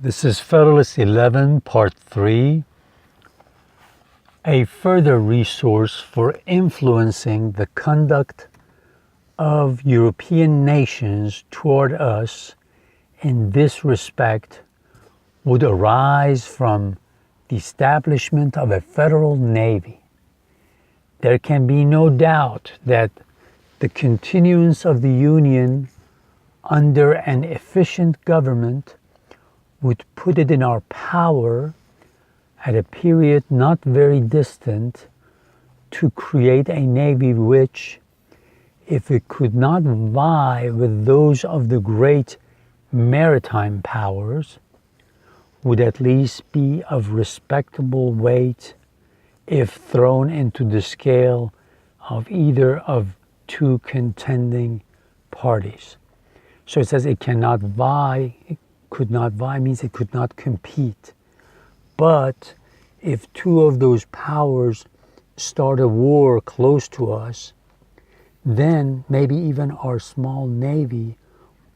This is Federalist 11, Part 3, a further resource for influencing the conduct of European nations toward us in this respect would arise from the establishment of a federal navy. There can be no doubt that the continuance of the Union under an efficient government would put it in our power at a period not very distant to create a navy which, if it could not vie with those of the great maritime powers, would at least be of respectable weight if thrown into the scale of either of two contending parties. So it says it cannot vie. It could not vie means it could not compete. But if two of those powers start a war close to us, then maybe even our small navy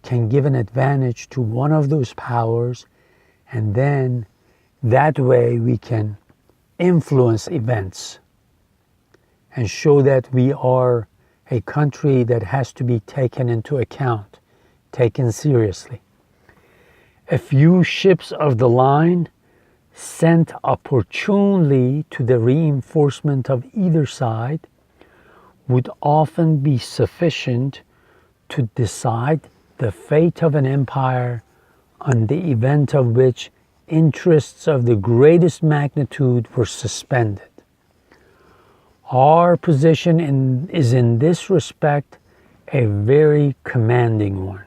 can give an advantage to one of those powers, and then that way we can influence events and show that we are a country that has to be taken into account, taken seriously. A few ships of the line sent opportunely to the reinforcement of either side would often be sufficient to decide the fate of an empire on the event of which interests of the greatest magnitude were suspended. Our position is in this respect a very commanding one.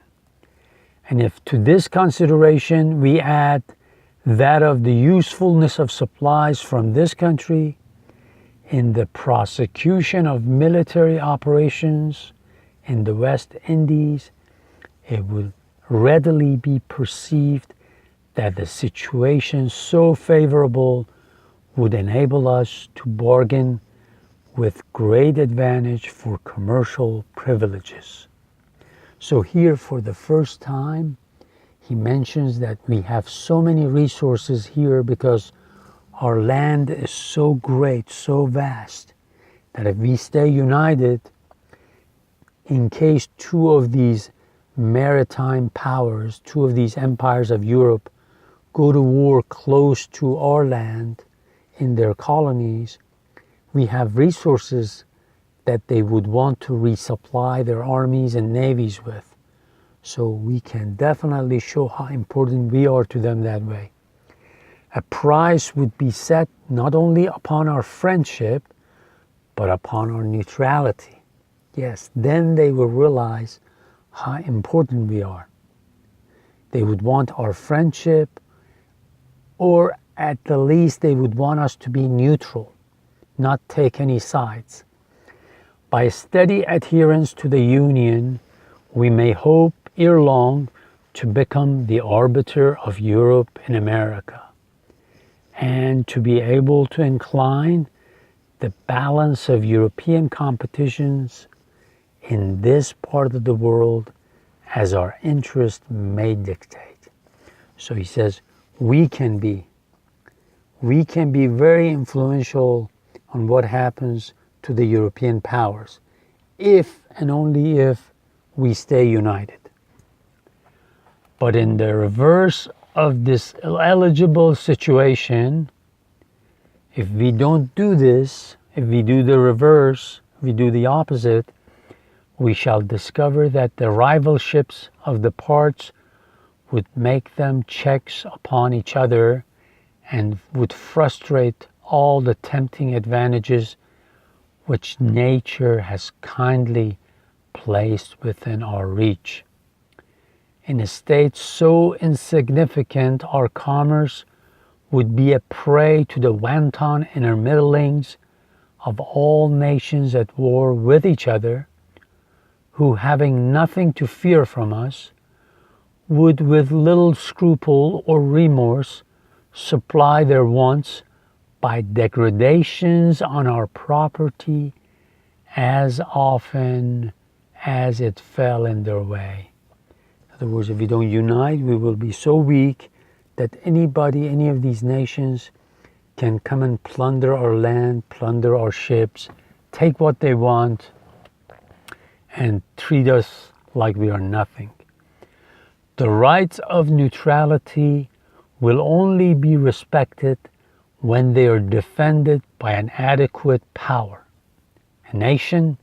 And if to this consideration we add that of the usefulness of supplies from this country in the prosecution of military operations in the West Indies, it will readily be perceived that the situation so favorable would enable us to bargain with great advantage for commercial privileges. So here, for the first time, he mentions that we have so many resources here because our land is so great, so vast, that if we stay united, in case two of these maritime powers, two of these empires of Europe, go to war close to our land in their colonies, we have resources that they would want to resupply their armies and navies with. So we can definitely show how important we are to them that way. A price would be set not only upon our friendship, but upon our neutrality. Yes, then they will realize how important we are. They would want our friendship, or at the least they would want us to be neutral, not take any sides. By steady adherence to the Union, we may hope ere long to become the arbiter of Europe in America, and to be able to incline the balance of European competitions in this part of the world as our interest may dictate. So he says we can be very influential on what happens to the European powers, if and only if we stay united. But in the reverse of this eligible situation, if we don't do this, if we do the reverse, if we do the opposite, we shall discover that the rival ships of the parts would make them checks upon each other and would frustrate all the tempting advantages which nature has kindly placed within our reach. In a state so insignificant, our commerce would be a prey to the wanton intermeddlings of all nations at war with each other, who, having nothing to fear from us, would with little scruple or remorse supply their wants by degradations on our property as often as it fell in their way. In other words, if we don't unite, we will be so weak that anybody, any of these nations, can come and plunder our land, plunder our ships, take what they want, and treat us like we are nothing. The rights of neutrality will only be respected when they are defended by an adequate power. A nation,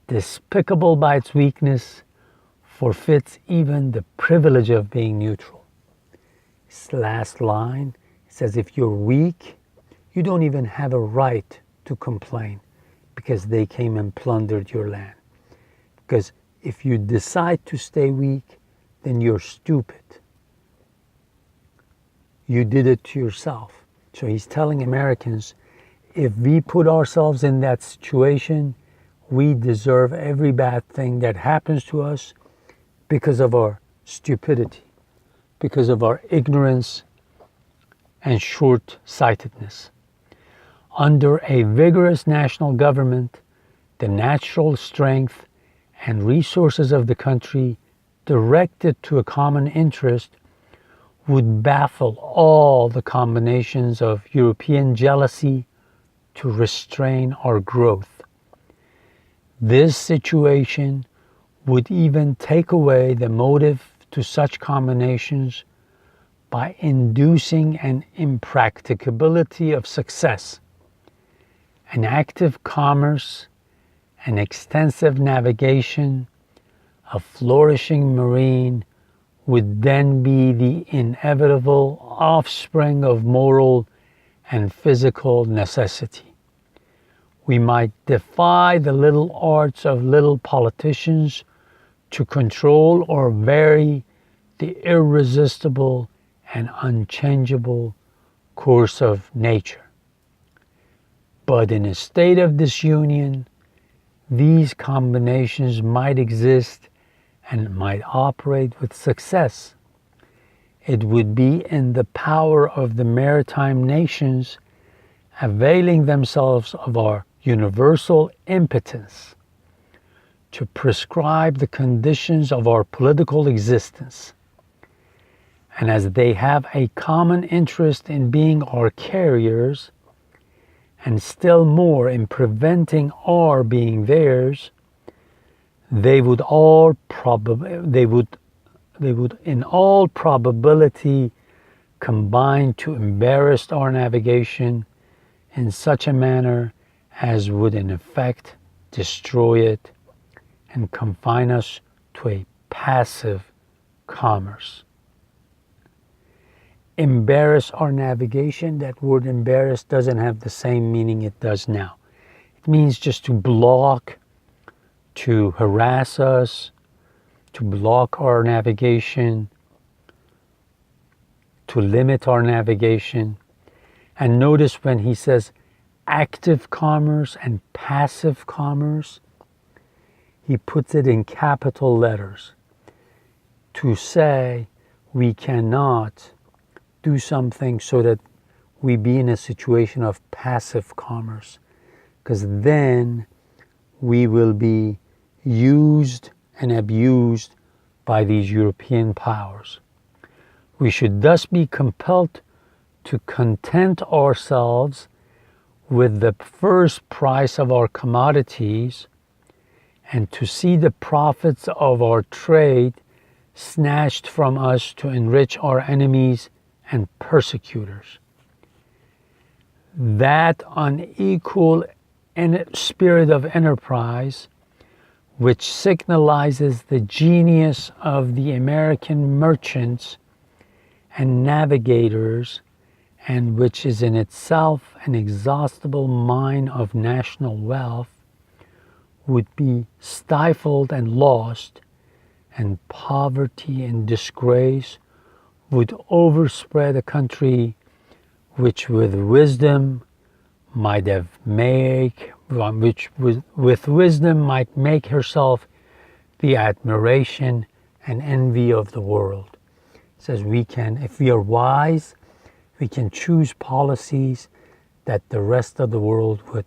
despicable by its weakness, forfeits even the privilege of being neutral. This last line says if you're weak, you don't even have a right to complain because they came and plundered your land. Because if you decide to stay weak, then you're stupid. You did it to yourself. So he's telling Americans, if we put ourselves in that situation, we deserve every bad thing that happens to us because of our stupidity, because of our ignorance and short-sightedness. Under a vigorous national government, the natural strength and resources of the country directed to a common interest would baffle all the combinations of European jealousy to restrain our growth. This situation would even take away the motive to such combinations by inducing an impracticability of success. An active commerce, an extensive navigation, a flourishing marine would then be the inevitable offspring of moral and physical necessity. We might defy the little arts of little politicians to control or vary the irresistible and unchangeable course of nature. But in a state of disunion, these combinations might exist and might operate with success. It would be in the power of the maritime nations, availing themselves of our universal impotence, to prescribe the conditions of our political existence. And as they have a common interest in being our carriers, and still more in preventing our being theirs, they would in all probability combine to embarrass our navigation in such a manner as would in effect destroy it and confine us to a passive commerce. Embarrass our navigation, that word embarrass doesn't have the same meaning it does now. It means just to block, to harass us, to block our navigation, to limit our navigation. And notice when he says active commerce and passive commerce, he puts it in capital letters to say we cannot do something so that we be in a situation of passive commerce, because then we will be used and abused by these European powers. We should thus be compelled to content ourselves with the first price of our commodities and to see the profits of our trade snatched from us to enrich our enemies and persecutors. That unequal spirit of enterprise, which signalizes the genius of the American merchants and navigators, and which is in itself an inexhaustible mine of national wealth, would be stifled and lost, and poverty and disgrace would overspread a country which with wisdom might make herself the admiration and envy of the world. It says if we are wise, we can choose policies that the rest of the world would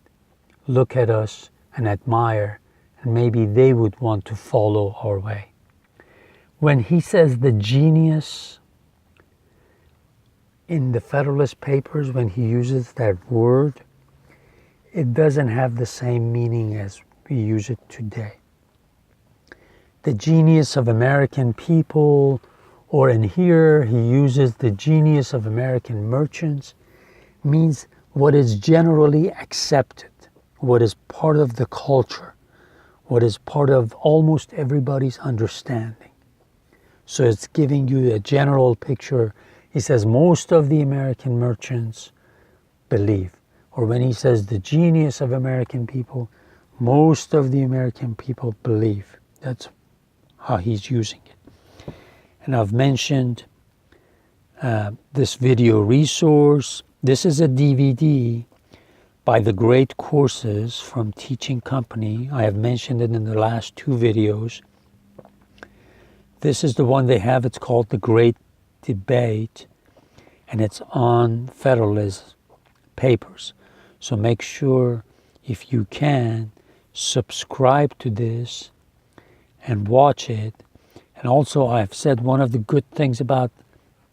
look at us and admire, and maybe they would want to follow our way. When he says the genius in the Federalist Papers, when he uses that word, it doesn't have the same meaning as we use it today. The genius of American people, or in here he uses the genius of American merchants, means what is generally accepted, what is part of the culture, what is part of almost everybody's understanding. So it's giving you a general picture. He says most of the American merchants believe. Or when he says the genius of American people, most of the American people believe. That's how he's using it. And I've mentioned this video resource. This is a DVD by the Great Courses from Teaching Company. I have mentioned it in the last 2 videos. This is the one they have. It's called The Great Debate, and it's on Federalist Papers. So make sure, if you can, subscribe to this and watch it. And also, I've said one of the good things about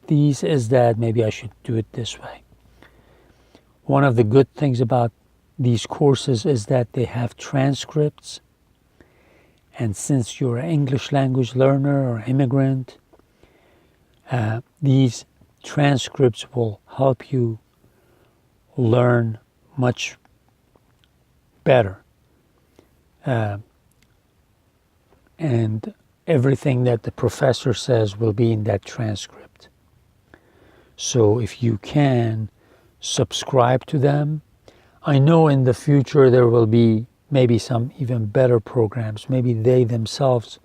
these is that, maybe I should do it this way. One of the good things about these courses is that they have transcripts. And since you're an English language learner or immigrant, these transcripts will help you learn much better. And everything that the professor says will be in that transcript. So if you can, subscribe to them. I know in the future there will be maybe some even better programs. Maybe they themselves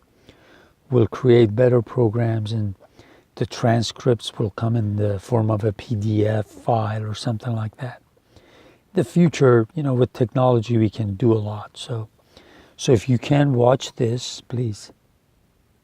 will create better programs and the transcripts will come in the form of a PDF file or something like that. The future, with technology we can do a lot. So if you can watch this, please